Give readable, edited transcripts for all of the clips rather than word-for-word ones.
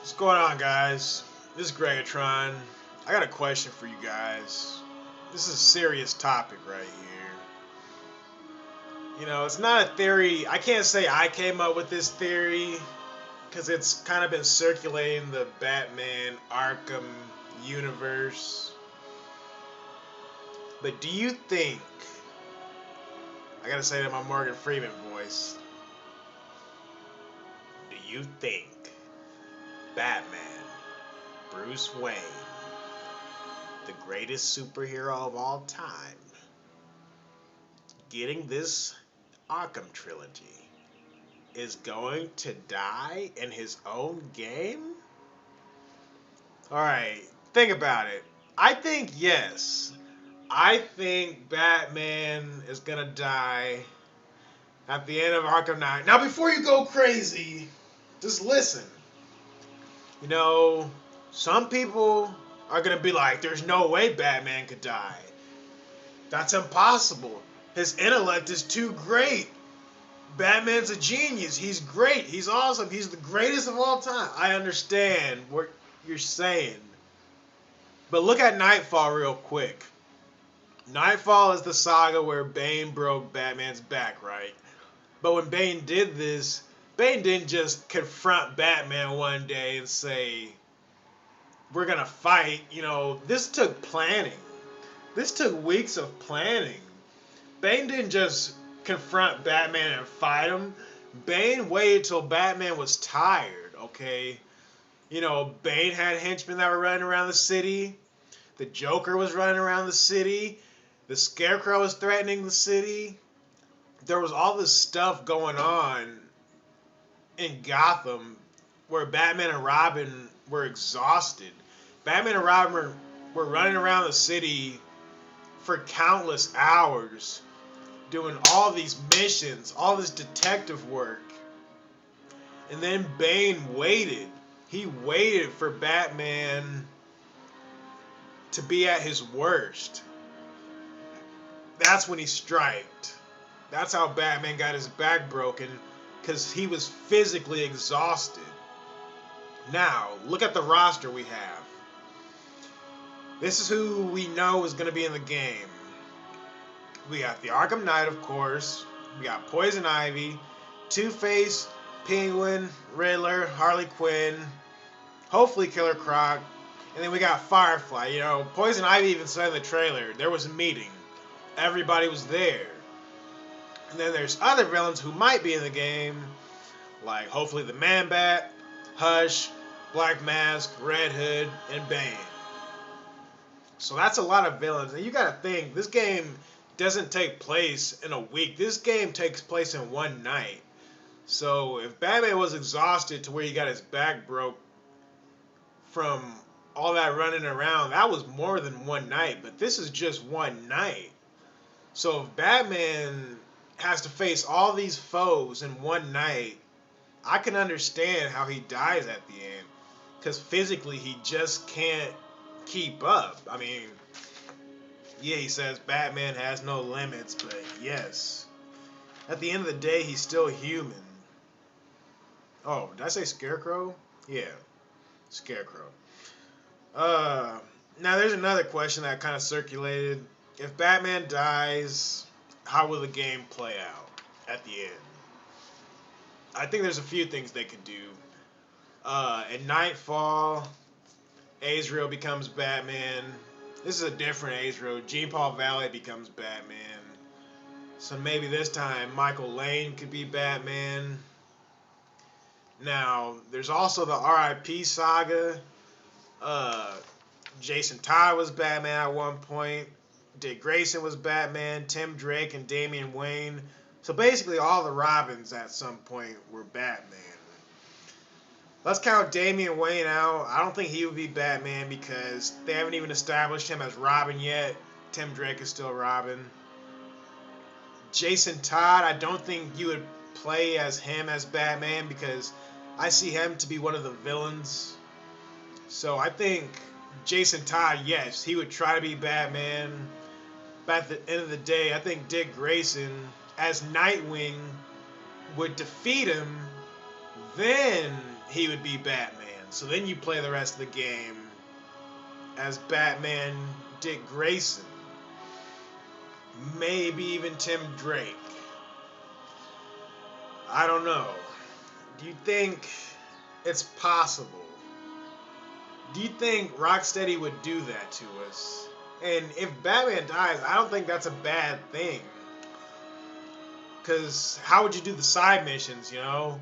What's going on, guys? This is Gregatron. I got a question for you guys. This is a serious topic right here. It's not a theory. I can't say I came up with this theory because it's kind of been circulating the Batman Arkham universe. But do you think, I gotta say that in my Morgan Freeman voice, do you think Batman, Bruce Wayne, the greatest superhero of all time, getting this Arkham trilogy, is going to die in his own game? Alright, think about it. I think yes. I think Batman is gonna die at the end of Arkham Knight. Now, before you go crazy, just listen. You know, some people are gonna be like, there's no way Batman could die. That's impossible. His intellect is too great. Batman's a genius. He's great. He's awesome. He's the greatest of all time. I understand what you're saying. But look at Nightfall real quick. Nightfall is the saga where Bane broke Batman's back, right? But when Bane did this, Bane didn't just confront Batman one day and say, we're gonna fight. This took planning. This took weeks of planning. Bane didn't just confront Batman and fight him. Bane waited till Batman was tired, okay? Bane had henchmen that were running around the city. The Joker was running around the city. The Scarecrow was threatening the city. There was all this stuff going on in Gotham where Batman and Robin were exhausted. Batman and Robin were running around the city for countless hours doing all these missions, all this detective work. And then Bane waited. He waited for Batman to be at his worst. That's when he striked. That's how Batman got his back broken, because he was physically exhausted. Now, look at the roster we have. This is who we know is going to be in the game. We got the Arkham Knight, of course. We got Poison Ivy, Two-Face, Penguin, Riddler, Harley Quinn, hopefully Killer Croc, and then we got Firefly. Poison Ivy even said in the trailer, there was a meeting. Everybody was there. And then there's other villains who might be in the game, like hopefully the Man-Bat, Hush, Black Mask, Red Hood, and Bane. So that's a lot of villains. And you gotta think, this game doesn't take place in a week. This game takes place in one night. So if Batman was exhausted to where he got his back broke from all that running around, that was more than one night. But this is just one night. So if Batman has to face all these foes in one night, I can understand how he dies at the end. Because physically, he just can't keep up. I mean, yeah, he says Batman has no limits, but yes. At the end of the day, he's still human. Oh, did I say Scarecrow? Yeah, Scarecrow. Now there's another question that kind of circulated. If Batman dies, how will the game play out at the end? I think there's a few things they could do. In Nightfall, Azrael becomes Batman. This is a different Azrael. Jean-Paul Valley becomes Batman. So maybe this time Michael Lane could be Batman. Now, there's also the R.I.P. saga. Jason Todd was Batman at one point. Dick Grayson was Batman. Tim Drake and Damian Wayne. So basically all the Robins at some point were Batman. Let's count Damian Wayne out. I don't think he would be Batman because they haven't even established him as Robin yet. Tim Drake is still Robin. Jason Todd, I don't think you would play as him as Batman because I see him to be one of the villains. So I think Jason Todd, yes, he would try to be Batman. But at the end of the day, I think Dick Grayson as Nightwing would defeat him. Then he would be Batman. So then you play the rest of the game as Batman Dick Grayson. Maybe even Tim Drake. I don't know. Do you think it's possible? Do you think Rocksteady would do that to us? And if Batman dies, I don't think that's a bad thing. Because how would you do the side missions, you know?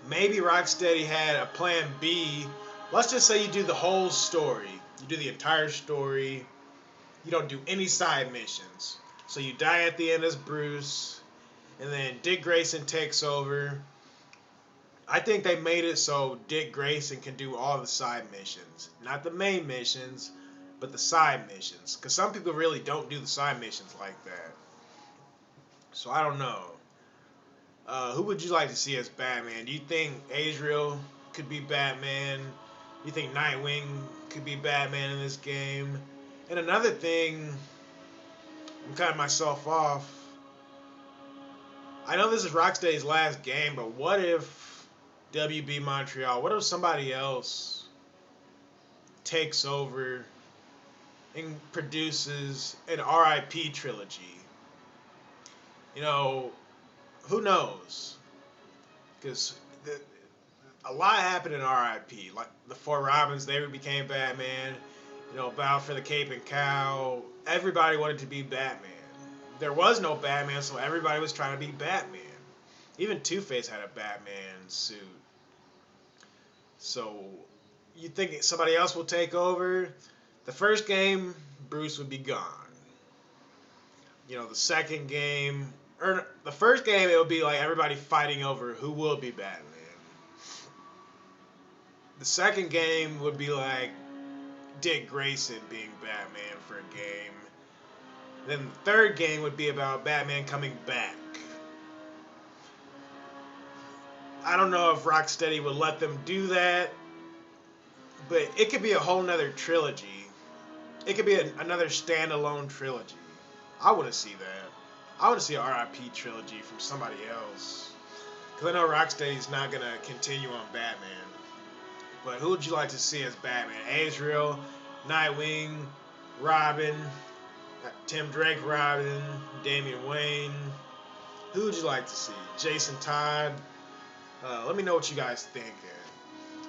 Maybe Rocksteady had a plan B. Let's just say you do the whole story. You do the entire story. You don't do any side missions. So you die at the end as Bruce, and then Dick Grayson takes over. I think they made it so Dick Grayson can do all the side missions. Not the main missions, but the side missions. Because some people really don't do the side missions like that. So I don't know. Who would you like to see as Batman? Do you think Azrael could be Batman? Do you think Nightwing could be Batman in this game? And another thing, I'm cutting myself off. I know this is Rocksteady's last game, but what if WB Montreal, what if somebody else takes over and produces an RIP trilogy? You know, who knows? Because a lot happened in RIP. Like the Four Robins, they became Batman. You know, Battle for the Cape and Cow. Everybody wanted to be Batman. There was no Batman, so everybody was trying to be Batman. Even Two-Face had a Batman suit. So, you think somebody else will take over? The first game, Bruce would be gone. You know, the second game, or the first game, it would be like everybody fighting over who will be Batman. The second game would be like Dick Grayson being Batman for a game. Then the third game would be about Batman coming back. I don't know if Rocksteady would let them do that, but it could be a whole nother trilogy. It could be another standalone trilogy. I want to see that. I want to see a RIP trilogy from somebody else. Because I know Rocksteady's not going to continue on Batman. But who would you like to see as Batman? Azrael, Nightwing, Robin, Tim Drake Robin, Damian Wayne. Who would you like to see? Jason Todd. Let me know what you guys think.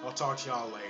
I'll talk to y'all later.